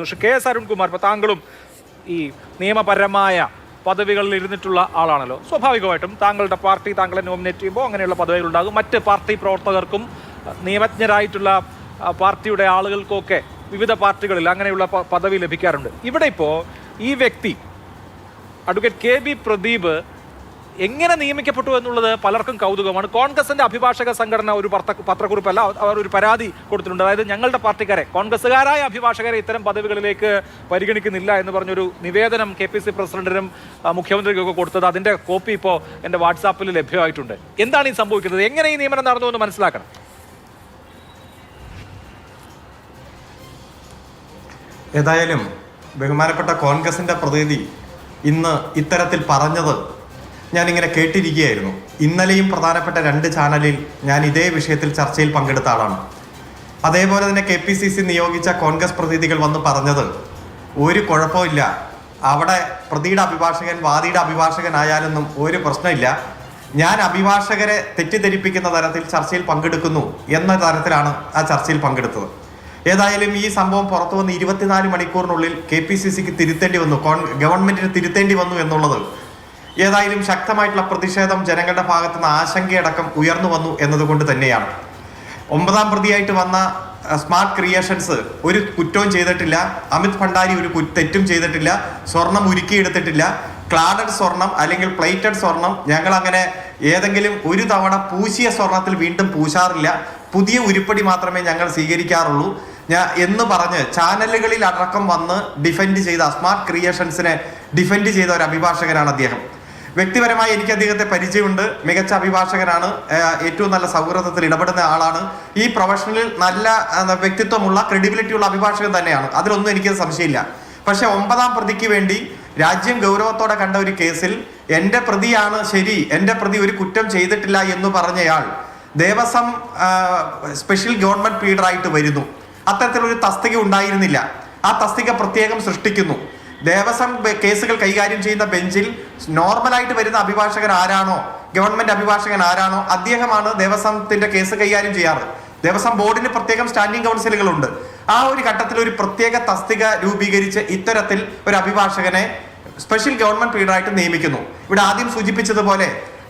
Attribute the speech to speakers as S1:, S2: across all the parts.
S1: പക്ഷേ K S Arunkumar ഇപ്പോൾ താങ്കളും ഈ നിയമപരമായ പദവികളിൽ ഇരുന്നിട്ടുള്ള ആളാണല്ലോ. സ്വാഭാവികമായിട്ടും താങ്കളുടെ പാർട്ടി താങ്കളെ നോമിനേറ്റ് ചെയ്യുമ്പോൾ അങ്ങനെയുള്ള പദവികൾ ഉണ്ടാകും. മറ്റ് പാർട്ടി പ്രവർത്തകർക്കും നിയമജ്ഞരായിട്ടുള്ള പാർട്ടിയുടെ ആളുകൾക്കൊക്കെ വിവിധ പാർട്ടികളിൽ അങ്ങനെയുള്ള പദവി ലഭിക്കാറുണ്ട്. ഇവിടെ ഇപ്പോൾ ഈ വ്യക്തി അഡ്വക്കേറ്റ് കെ ബി പ്രദീപ് എങ്ങനെ നിയമിക്കപ്പെട്ടു എന്നുള്ളത് പലർക്കും കൗതുകമാണ്. കോൺഗ്രസിന്റെ അഭിഭാഷക സംഘടന ഒരു പത്രക്കുറിപ്പല്ല, അവർ ഒരു പരാതി കൊടുത്തിട്ടുണ്ട്. അതായത് ഞങ്ങളുടെ പാർട്ടിക്കാരെ, കോൺഗ്രസ്സുകാരായ അഭിഭാഷകരെ ഇത്തരം പദവികളിലേക്ക് പരിഗണിക്കുന്നില്ല എന്ന് പറഞ്ഞൊരു നിവേദനം KPC പ്രസിഡന്റിനും മുഖ്യമന്ത്രിക്കൊക്കെ കൊടുത്തത്. അതിന്റെ കോപ്പി ഇപ്പോൾ എൻ്റെ വാട്സാപ്പിൽ ലഭ്യമായിട്ടുണ്ട്. എന്താണ് ഈ സംഭവിക്കുന്നത്? എങ്ങനെ ഈ നിയമനം നടന്നു എന്ന് മനസ്സിലാക്കണം.
S2: ഏതായാലും ബഹുമാനപ്പെട്ട കോൺഗ്രസിന്റെ പ്രതിനിധി ഇന്ന് ഇത്തരത്തിൽ പറഞ്ഞത് ഞാനിങ്ങനെ കേട്ടിരിക്കുകയായിരുന്നു. ഇന്നലെയും പ്രധാനപ്പെട്ട 2 ചാനലിൽ ഞാൻ ഇതേ വിഷയത്തിൽ ചർച്ചയിൽ പങ്കെടുത്ത ആളാണ്. അതേപോലെ തന്നെ KPCC നിയോഗിച്ച കോൺഗ്രസ് പ്രതിനിധികൾ വന്ന് പറഞ്ഞത് ഒരു കുഴപ്പമില്ല, അവിടെ പ്രതിയുടെ അഭിഭാഷകൻ വാദിയുടെ അഭിഭാഷകനായാലൊന്നും ഒരു പ്രശ്നമില്ല, ഞാൻ അഭിഭാഷകരെ തെറ്റിദ്ധരിപ്പിക്കുന്ന തരത്തിൽ ചർച്ചയിൽ പങ്കെടുക്കുന്നു എന്ന തരത്തിലാണ് ആ ചർച്ചയിൽ പങ്കെടുത്തത്. ഏതായാലും ഈ സംഭവം പുറത്തു വന്ന് 24 മണിക്കൂറിനുള്ളിൽ KPCCക്ക് തിരുത്തേണ്ടി വന്നു, ഗവൺമെന്റിന് തിരുത്തേണ്ടി വന്നു എന്നുള്ളത് ഏതായാലും ശക്തമായിട്ടുള്ള പ്രതിഷേധം ജനങ്ങളുടെ ഭാഗത്തു നിന്ന് ആശങ്കയടക്കം ഉയർന്നു വന്നു എന്നതുകൊണ്ട് തന്നെയാണ്. 9ാം പ്രതിയായിട്ട് വന്ന സ്മാർട്ട് ക്രിയേഷൻസ് ഒരു കുറ്റവും ചെയ്തിട്ടില്ല, അമിത് ഭണ്ഡാരി ഒരു തെറ്റും ചെയ്തിട്ടില്ല, സ്വർണം ഉരുക്കിയെടുത്തിട്ടില്ല, ക്ലാഡഡ് സ്വർണം അല്ലെങ്കിൽ പ്ലേറ്റഡ് സ്വർണം ഞങ്ങൾ അങ്ങനെ ഏതെങ്കിലും ഒരു തവണ പൂശിയ സ്വർണത്തിൽ വീണ്ടും പൂശാറില്ല, പുതിയ ഉരുപ്പടി മാത്രമേ ഞങ്ങൾ സ്വീകരിക്കാറുള്ളൂ എന്ന് പറഞ്ഞ് ചാനലുകളിൽ അടക്കം വന്ന് ഡിഫെൻഡ് ചെയ്ത സ്മാർട്ട് ക്രിയേഷൻസിനെ ഡിഫെൻഡ് ചെയ്ത ഒരു അഭിഭാഷകനാണ് അദ്ദേഹം. വ്യക്തിപരമായി എനിക്ക് അദ്ദേഹത്തെ പരിചയമുണ്ട്, മികച്ച അഭിഭാഷകനാണ്, ഏറ്റവും നല്ല സൗഹൃദത്തിൽ ഇടപെടുന്ന ആളാണ്, ഈ പ്രൊഫഷനിൽ നല്ല വ്യക്തിത്വമുള്ള ക്രെഡിബിലിറ്റിയുള്ള അഭിഭാഷകൻ തന്നെയാണ്, അതിലൊന്നും എനിക്ക് സംശയമില്ല. പക്ഷെ 9ാം പ്രതിക്ക് വേണ്ടി രാജ്യം ഗൗരവത്തോടെ കണ്ട ഒരു കേസിൽ എൻ്റെ പ്രതിയാണ് ശരി, എൻ്റെ പ്രതി ഒരു കുറ്റം ചെയ്തിട്ടില്ല എന്ന് പറഞ്ഞയാൾ ദേവസ്വം സ്പെഷ്യൽ ഗവൺമെന്റ് പ്ലീഡറായിട്ട് വരുന്നു. അത്തരത്തിലൊരു തസ്തിക ഉണ്ടായിരുന്നില്ല, ആ തസ്തിക പ്രത്യേകം സൃഷ്ടിക്കുന്നു. ദേവസ്വം കേസുകൾ കൈകാര്യം ചെയ്യുന്ന ബെഞ്ചിൽ നോർമലായിട്ട് വരുന്ന അഭിഭാഷകൻ ആരാണോ, ഗവൺമെന്റ് അഭിഭാഷകൻ ആരാണോ, അദ്ദേഹമാണ് ദേവസ്വത്തിന്റെ കേസ് കൈകാര്യം ചെയ്യാറ്. ദേവസ്വം ബോർഡിന് പ്രത്യേകം സ്റ്റാൻഡിംഗ് കൗൺസിലുകളുണ്ട്. ആ ഒരു ഘട്ടത്തിൽ ഒരു പ്രത്യേക തസ്തിക രൂപീകരിച്ച് ഇത്തരത്തിൽ ഒരു അഭിഭാഷകനെ സ്പെഷ്യൽ ഗവൺമെന്റ് പ്ലീഡറായിട്ട് നിയമിക്കുന്നു. ഇവിടെ ആദ്യം സൂചിപ്പിച്ചതുപോലെ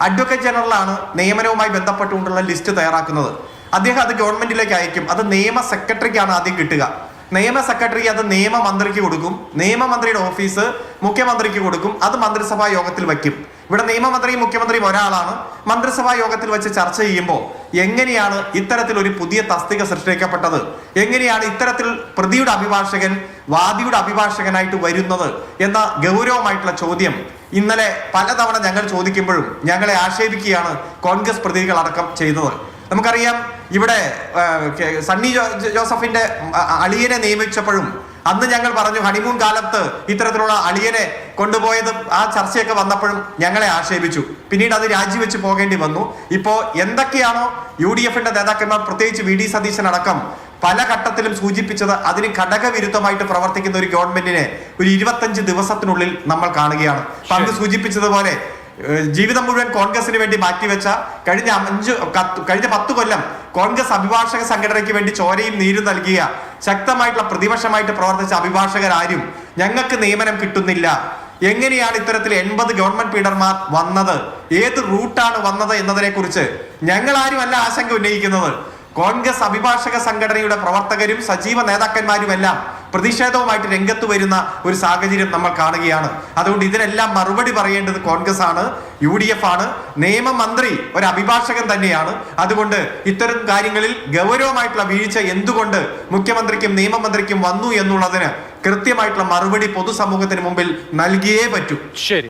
S2: അഡ്വക്കേറ്റ് ജനറലാണ് നിയമനവുമായി ബന്ധപ്പെട്ടുകൊണ്ടുള്ള ലിസ്റ്റ് തയ്യാറാക്കുന്നത്. അദ്ദേഹം അത് ഗവൺമെന്റിലേക്ക് അയക്കും. അത് നിയമ സെക്രട്ടറിക്കാണ് ആദ്യം കിട്ടുക. നിയമ സെക്രട്ടറി അത് നിയമമന്ത്രിക്ക് കൊടുക്കും, നിയമമന്ത്രിയുടെ ഓഫീസ് മുഖ്യമന്ത്രിക്ക് കൊടുക്കും, അത് മന്ത്രിസഭാ യോഗത്തിൽ വയ്ക്കും. ഇവിടെ നിയമമന്ത്രിയും മുഖ്യമന്ത്രിയും ഒരാളാണ്. മന്ത്രിസഭാ യോഗത്തിൽ വെച്ച് ചർച്ച ചെയ്യുമ്പോൾ എങ്ങനെയാണ് ഇത്തരത്തിൽ ഒരു പുതിയ തസ്തിക സൃഷ്ടിക്കപ്പെട്ടത്, എങ്ങനെയാണ് ഇത്തരത്തിൽ പ്രതിയുടെ അഭിഭാഷകൻ വാദിയുടെ അഭിഭാഷകനായിട്ട് വരുന്നത് എന്ന ഗൗരവമായിട്ടുള്ള ചോദ്യം ഇന്നലെ പലതവണ ഞങ്ങൾ ചോദിക്കുമ്പോഴും ഞങ്ങളെ ആക്ഷേപിക്കുകയാണ് കോൺഗ്രസ് പ്രതിനിധികൾ അടക്കം ചെയ്തത്. നമുക്കറിയാം, ഇവിടെ സണ്ണി ജോസഫിന്റെ അളിയനെ നിയമിച്ചപ്പോഴും അന്ന് ഞങ്ങൾ പറഞ്ഞു ഹണിമൂൺ കാലത്ത് ഇത്തരത്തിലുള്ള അളിയനെ കൊണ്ടുപോയത് ആ ചർച്ചയൊക്കെ വന്നപ്പോഴും ഞങ്ങളെ ആക്ഷേപിച്ചു. പിന്നീട് അത് രാജിവെച്ച് പോകേണ്ടി വന്നു. ഇപ്പോ എന്തൊക്കെയാണോ UDFന്റെ നേതാക്കന്മാർ പ്രത്യേകിച്ച് VD സതീശൻ അടക്കം പല ഘട്ടത്തിലും സൂചിപ്പിച്ചത്, അതിന് ഘടകവിരുദ്ധമായിട്ട് പ്രവർത്തിക്കുന്ന ഒരു ഗവൺമെന്റിനെ ഒരു 25 ദിവസത്തിനുള്ളിൽ നമ്മൾ കാണുകയാണ്. പണ്ട് സൂചിപ്പിച്ചതുപോലെ ജീവിതം മുഴുവൻ കോൺഗ്രസിന് വേണ്ടി മാറ്റിവെച്ച കഴിഞ്ഞ 10 കൊല്ലം കോൺഗ്രസ് അഭിഭാഷക സംഘടനയ്ക്ക് വേണ്ടി ചോരയും നീരും നൽകിയ ശക്തമായിട്ടുള്ള പ്രതിപക്ഷമായിട്ട് പ്രവർത്തിച്ച അഭിഭാഷകരാരും ഞങ്ങൾക്ക് നിയമനം കിട്ടുന്നില്ല. എങ്ങനെയാണ് ഇത്തരത്തിൽ 80 ഗവൺമെന്റ് പീഡർമാർ വന്നത്, ഏത് റൂട്ടാണ് വന്നത് എന്നതിനെ കുറിച്ച് ഞങ്ങൾ ആരുമല്ല ആശങ്ക ഉന്നയിക്കുന്നത്. കോൺഗ്രസ് അഭിഭാഷക സംഘടനയുടെ പ്രവർത്തകരും സജീവ നേതാക്കന്മാരുമെല്ലാം പ്രതിഷേധവുമായിട്ട് രംഗത്ത് വരുന്ന ഒരു സാഹചര്യം നമ്മൾ കാണുകയാണ്. അതുകൊണ്ട് ഇതിനെല്ലാം മറുപടി പറയേണ്ടത് കോൺഗ്രസ് ആണ്, UDF ആണ്, നിയമമന്ത്രി ഒരു അഭിഭാഷകൻ തന്നെയാണ്. അതുകൊണ്ട് ഇത്തരം കാര്യങ്ങളിൽ ഗൗരവമായിട്ടുള്ള വീഴ്ച എന്തുകൊണ്ട് മുഖ്യമന്ത്രിക്കും നിയമമന്ത്രിക്കും വന്നു എന്നുള്ളതിന് കൃത്യമായിട്ടുള്ള മറുപടി പൊതുസമൂഹത്തിന് മുമ്പിൽ നൽകിയേ പറ്റൂ.
S1: ശരി.